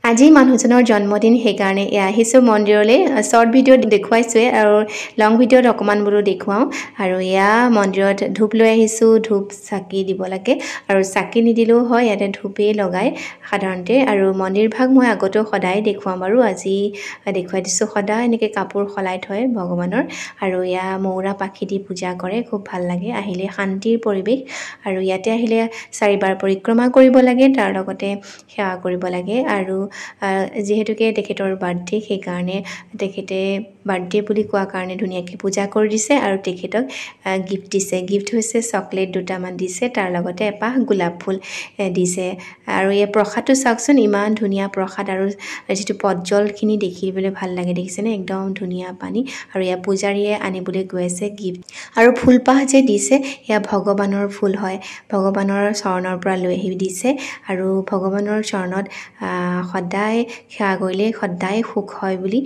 আজি মানুহজনৰ জন্মদিন সেইকাৰণে আহিছো মন্দিৰলৈ শৰ্ট ভিডিঅ' দেখুৱাইছোৱে আৰু লং ভিডিঅ'ত অকমান বোলো দেখুৱাও আৰু মন্দিৰত ধূপ লৈ আহিছো ধূপ চাকি দিব লাগে আৰু চাকি নিদিলেও হয় ইয়াতে ধূপেই লগাই সাধাৰণতে আৰু মন্দিৰ ভাগ মই আগতেও সদায় দেখুৱাম আৰু আজি দেখুৱাই দিছো সদায় এনেকে কাপোৰ খলাই থয় ভগৱানৰ আৰু মৌৰা পাখি দি পূজা কৰে খুব ভাল লাগে আহিলে শান্তিৰ পৰিবেশ আৰু ইয়াতে আহিলে 4বাৰ পৰিক্ৰমা কৰিব লাগে তাৰ লগতে সেৱা কৰিব লাগে আৰু যেহেতুকে তেখেতৰ বাৰ্থডে সেইকাৰণে তেখেতে বাৰ্থডে বুলি কোৱা কাৰণে ধুনীয়াকৈ পূজা কৰি দিছে আৰু তেখেতক গিফ্ট দিছে গিফ্ট হৈছে চকলেট দুটামান দিছে তাৰ লগতে এপাহ গোলাপ ফুল দিছে আৰু এই প্ৰসাদটো চাওকচোন ইমান ধুনীয়া প্ৰসাদ আৰু যেটো পজ্জলখিনি দেখিবলৈ ভাল লাগে দেখিছেনে একদম ধুনীয়া পানী আৰু পূজাৰীয়ে আনিবলৈ গৈ আছে গিফ্ট আৰু ফুলপাহ যে দিছে ভগৱানৰ ফুল হয় ভগৱানৰ চৰণৰ পৰা লৈ আহি দিছে আৰু ভগৱানৰ চৰণত সদায় সেৱা কৰিলে সদায় সুখ হয় বুলি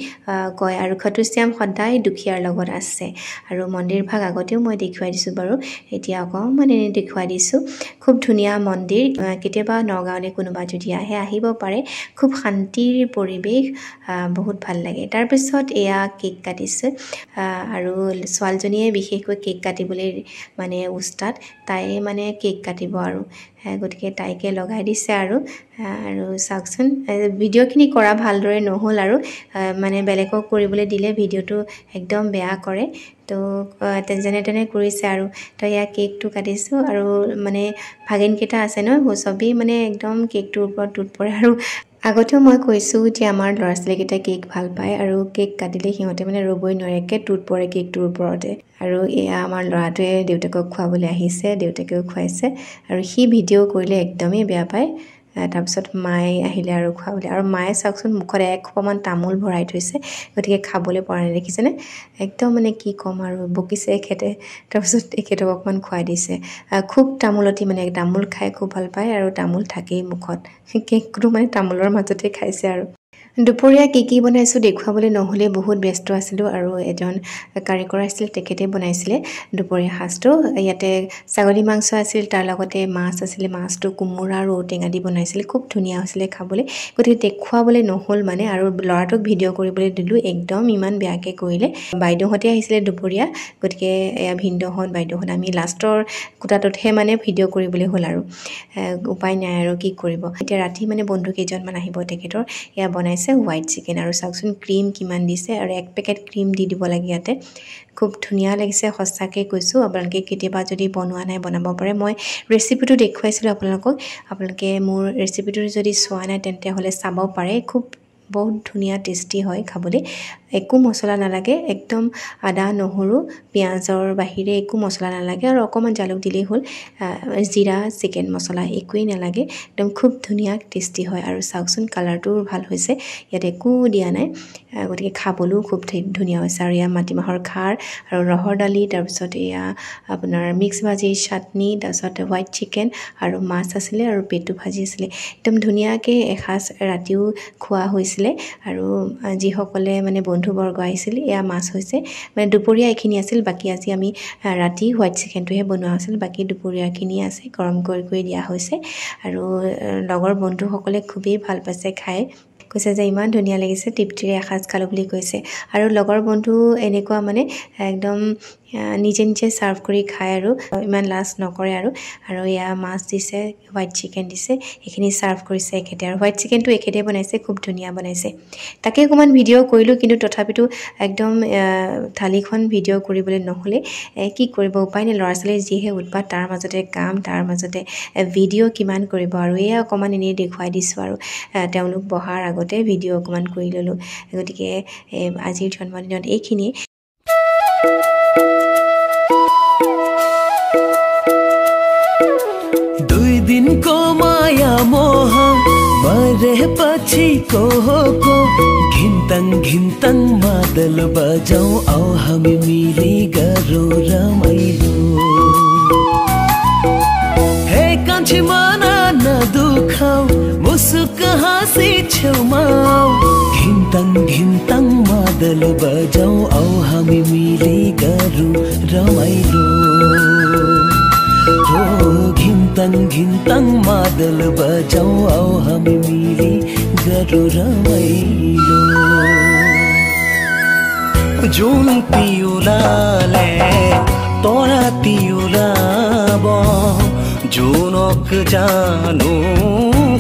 কয় আৰু খটুশ্যাম সদায় দুখীয়াৰ লগত আছে আৰু মন্দিৰ ভাগ আগতেও মই দেখুৱাই দিছো বাৰু এতিয়া অকমান এনে দেখুৱাই দিছো খুব ধুনীয়া মন্দিৰ কেতিয়াবা নগাঁৱলৈ কোনোবা যদি আহিব পাৰে খুব শান্তিৰ পৰিবেশ বহুত ভাল লাগে তাৰ পিছত কেক কাটিছে আৰু ছোৱালীজনীয়ে বিশেষকৈ কেক কাটিবলৈ মানে উস্তাদ তাই মানে কেক কাটিব আৰু গতিকে তাইকে লগাই দিছে আৰু চাওকচোন ভিডিঅ'খিনি কৰা ভালদৰে নহ'ল আৰু মানে বেলেগক কৰিবলৈ দিলে ভিডিঅ'টো একদম বেয়া কৰে তো যেনে তেনে কৰিছে আৰু তো কেকটো কাটিছোঁ আৰু মানে ভাগিনকেইটা আছে ন চবেই মানে একদম কেকটোৰ ওপৰত টুট পৰে আৰু আগতেও মই কৈছোঁ যে আমাৰ ল'ৰা ছোৱালীকেইটাই কেক ভাল পায় আৰু কেক কাটিলে সিহঁতে মানে ৰ'বই নোৱাৰে একে টুট পৰে কেকটোৰ ওপৰতে আৰু আমাৰ ল'ৰাটোৱে দেউতাকক খুৱাবলৈ আহিছে দেউতাকেও খুৱাইছে আৰু সি ভিডিঅ' কৰিলে একদমেই বেয়া পায় তাৰপিছত মায়ে আহিলে আৰু খুৱাবলৈ আৰু মায়ে চাওকচোন মুখত একমান তামোল ভৰাই থৈছে গতিকে খাবলৈ পৰা নাই দেখিছেনে একদম মানে কি ক'ম আৰু বকিছে এখেতে তাৰপিছত এখেতক অকমান খুৱাই দিছে খুব তামোলতি মানে তামোল খাই খুব ভাল পায় আৰু তামোল থাকেই মুখত কেকটো মানে তামোলৰ মাজতে খাইছে আৰু দুপৰীয়া কি বনাইছো দেখুৱাবলৈ নহলে বহুত ব্যস্ত আছিলো আৰু এজন কাৰিকৰ আছিল তেখেতে বনাইছিলে দুপৰীয়া সাজটো ইয়াতে ছাগলী মাংস আছিল তাৰ লগতে মাছ আছিল মাছটো কোমোৰা আৰু ঔটেঙা দি বনাইছিল খুব ধুনীয়া হৈছিল খাবলৈ গতিকে দেখুৱাবলৈ নহল মানে আৰু ল'ৰাটোক ভিডিঅ' কৰিবলৈ দিলো একদম ইমান বেয়াকে কৰিলে বাইদেউহতে আহিছিলে দুপৰীয়া গতিকে ভিন্দহত বাইদেউহত আমি লাষ্টৰ কুটাটোতহে মানে ভিডিঅ' কৰিবলৈ হ'ল আৰু উপায় নাই আৰু কি কৰিব এতিয়া ৰাতি মানে বন্ধু কেইজনমান আহিব তেখেতৰ বনাইছে হোৱাইট চিকেন আৰু চাওকচোন ক্ৰীম কিমান দিছে আৰু এক পেকেট ক্ৰীম দি দিব লাগে ইয়াতে খুব ধুনীয়া লাগিছে সঁচাকে কৈছো আপোনালোকে কেতিয়াবা যদি বনোৱা নাই বনাব পাৰে মই ৰেচিপিটো দেখুৱাইছিলো আপোনালোকে মোৰ ৰেচিপিটো যদি চোৱা নাই তেন্তে হলে চাব পাৰে খুব বহুত ধুনীয়া টেষ্টি হয় খাবলৈ একো মছলা নালাগে একদম আদা নহৰু পিয়াজৰ বাহিৰে একো মছলা নালাগে আৰু অকমান জালুক দিলেই হ'ল জিৰা চিকেন মছলা একোৱেই নালাগে একদম খুব ধুনীয়া টেষ্টি হয় আৰু চাওকচোন কালাৰটো ভাল হৈছে ইয়াত একো দিয়া নাই গতিকে খাবলৈও খুব ধুনীয়া হৈছে আৰু মাটিমাহৰ খাৰ আৰু ৰহৰ দালি তাৰপিছত আপোনাৰ মিক্স ভাজি চাটনি তাৰপিছত হোৱাইট চিকেন আৰু মাছ আছিলে আৰু পেটু ভাজি আছিলে একদম ধুনীয়াকৈ এসাঁজ ৰাতিও খোৱা হৈছিলে আৰু যিসকলে মানে বন্ধুবৰ্গ আহিছিল মাছ হৈছে মানে দুপৰীয়া এইখিনি আছিল বাকি আজি আমি ৰাতি হোৱাইট চিকেনটোহে বনোৱা হৈছিল বাকি দুপৰীয়াখিনি আছে গৰম কৰি দিয়া হৈছে আৰু লগৰ বন্ধুসকলে খুবেই ভাল পাইছে খাই কৈছে যে ইমান ধুনীয়া লাগিছে তৃপ্তিৰে এসাঁজ খালো বুলি কৈছে আৰু লগৰ বন্ধু এনেকুৱা মানে একদম নিজে সাৰ্ভ কৰি খায় আৰু ইমান লাজ নকৰে আৰু মাছ দিছে হোৱাইট চিকেন দিছে এইখিনি সাৰ্ভ কৰিছে এখেতে আৰু হোৱাইট চিকেনটো এখেতে বনাইছে খুব ধুনীয়া বনাইছে তাকে অকমান ভিডিঅ' কৰিলো কিন্তু তথাপিতো একদম থালিখন ভিডিঅ' কৰিবলৈ নহলে কি কৰিব উপায় নাই ল'ৰা ছোৱালীৰ যিহে উৎপাত তাৰ মাজতে কাম তাৰ মাজতে ভিডিঅ' কিমান কৰিব আৰু অকমান এনে দেখুৱাই দিছো আৰু তেওঁলোক বহাৰ আগতে ভিডিঅ' অকমান কৰি ললো গতিকে আজিৰ জন্মদিনত এইখিনি दिन को माया मोह मरे पछि को घिन्तङ मादल बजाऊ आऊ हामी मिली गरौँ रमाइलो हे कान्छी मना नदुखाऊ मुसुक हाँसी छेउमा घिन्तङ मादल बजाऊ आऊ हामी मिली गरौँ रमाइलो घिन्तङ मादल बजाऊ आओ हामी मिली गरौँ रमाइलो जुन पिउलाले तोरा पिउलाब जुनक जानु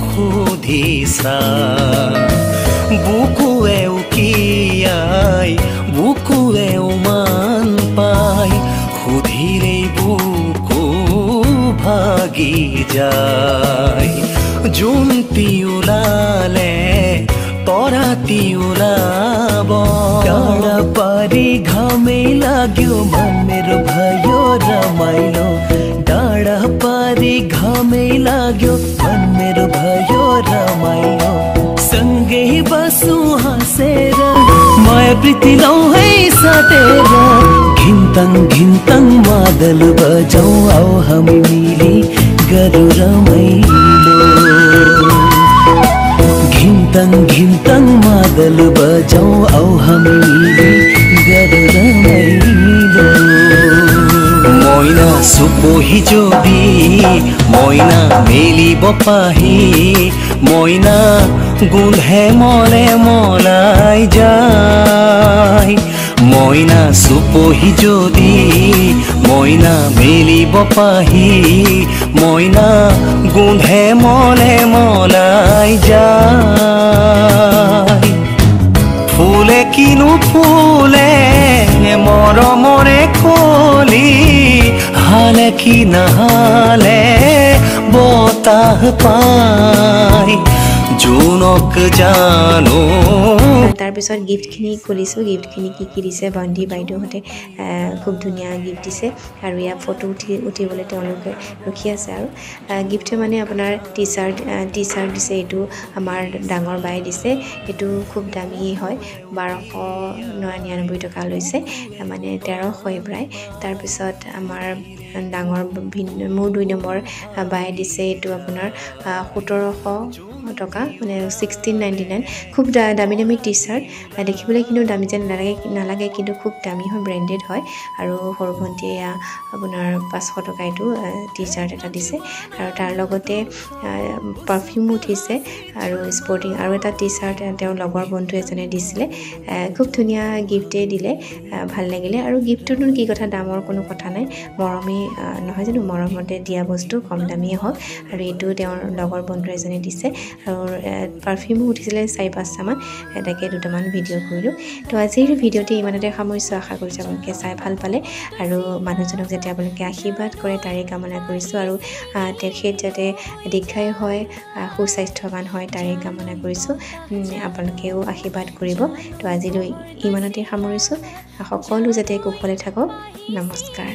खुदिसा बुकुए उकियाई बुकुए उमान पाई खुदिरै बुकु भागी जाई जुन पिउलाले तोरा पिउलाब टाढा पारी घामै लाग्यो मन मेरो भयो रमाइलो टाढा पारी घामै लाग्यो मन मेरो भयो रमाइलो सँगै बसौँ हाँसेर माया प्रीति लौ है साटेर घिन्तङ मादल बजाऊ आओ हामी मिली गरौँ रमाइलो घिन्तङ मादल बजाऊ आओ हामी मिली गरौँ रमाइलो मैना सुपोही जोडी मैना मेली बपाही मैना गुन्धे मले मलाई जाई मैना सुपोही जोडी मैना मेली बपाही मैना गुन्धे मले मलाई जाई फुले किनु फुले मरमरे कली हाले कि नहाले বতাহ পাই জোনক জানো তাৰপিছত গিফ্টখিনি খুলিছোঁ গিফ্টখিনি কি দিছে বন্ধি বাইদেউহঁতে খুব ধুনীয়া গিফ্ট দিছে আৰু ইয়াৰ ফটো উঠিবলৈ তেওঁলোকে ৰখি আছে আৰু গিফ্টে মানে আপোনাৰ টি চাৰ্ট দিছে এইটো আমাৰ ডাঙৰ বাই দিছে এইটো খুব দামী হয় 1299 টকা লৈছে মানে 1300 প্ৰায় তাৰপিছত আমাৰ ডাঙৰ মোৰ 2 নম্বৰ বাই দিছে এইটো আপোনাৰ 1700 টকা মানে 1699 খুব দামী টি চাৰ্ট দেখিবলৈ কিন্তু দামী যেন নালাগে কিন্তু খুব দামী হয় ব্ৰেণ্ডেড হয় আৰু সৰু ভণ্টিয়ে আপোনাৰ 500 টকা এইটো টি চাৰ্ট এটা দিছে আৰু তাৰ লগতে পাৰফিউম উঠিছে আৰু স্পৰ্টিং আৰু এটা টি চাৰ্ট তেওঁৰ লগৰ বন্ধু এজনে দিছিলে খুব ধুনীয়া গিফ্টে দিলে ভাল লাগিলে আৰু গিফ্টটোৰ কি কথা দামৰ কোনো কথা নাই মৰমে নহয় জানো মৰমতে দিয়া বস্তু কম দামীয়ে হওক আৰু এইটো তেওঁৰ লগৰ বন্ধু এজনে দিছে আৰু পাৰফিউমো উঠিছিলে 4-5টা মান এটাকে দুটামান ভিডিঅ' কৰিলোঁ তো আজিৰ ভিডিঅ'টি ইমানতে সামৰিছোঁ আশা কৰিছোঁ আপোনালোকে চাই ভাল পালে আৰু মানুহজনক যাতে আপোনালোকে আশীৰ্বাদ কৰে তাৰে কামনা কৰিছোঁ আৰু তেখেত যাতে দীৰ্ঘায়ু হয় সুস্বাস্থ্যৱান হয় তাৰে কামনা কৰিছোঁ আপোনালোকেও আশীৰ্বাদ কৰিব তো আজিলৈ ইমানতে সামৰিছোঁ সকলো যাতে কুশলে থাকক নমস্কাৰ।